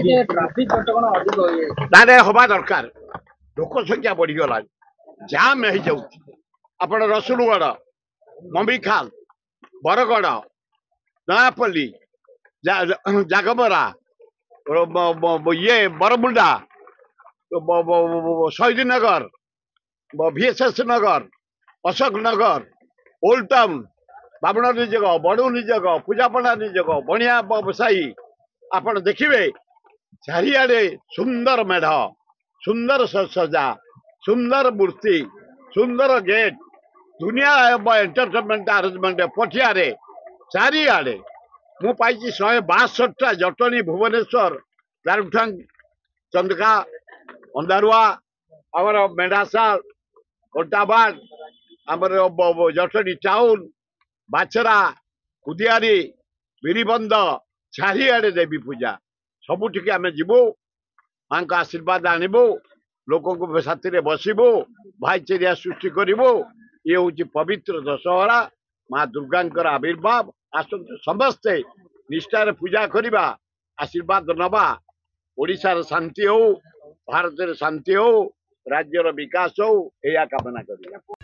Traffic कटकणा अधिक ना हवा दरकार लोक संख्या बढ़ीगला जाम हो जाऊँ रसुलगढ़ मम्बिखाल बरगढ़ नयापल्ली जागमरा ये बरमुंडा शहीद नगर VSS नगर अशोक नगर ओल्ड टाउन बामण निजग बड़ू निजग पूजापड़ा निजग बणिया साई आप देखिए चारिआडे सुंदर मेढ़ सुंदर सजा सुंदर मूर्ति सुंदर गेट दुनिया एंटरटेनमेंट आरेंजमेंट पटिया चारिआडे मु पाई 162टा जटनी भुवनेश्वर दारुठांग चंदका अंधारुआ आमर मेढ़ासाल कोटाबाग आमर जटनी टाउन बाचरा कुदियारी बिरीबंद चारिआडे देवी पूजा सबुठिके आम जीवु माँ का आशीर्वाद आणबू लोक साथी बसबू भाईचारिया सृष्टि करूँ ये हूँ पवित्र दशहरा माँ दुर्गा आविर्भाव आसतु समस्ते निष्ठार पूजा करवा आशीर्वाद नवा ओडिशार शांति हो भारत शांति हो राज्यर विकास हो यह कामना कर।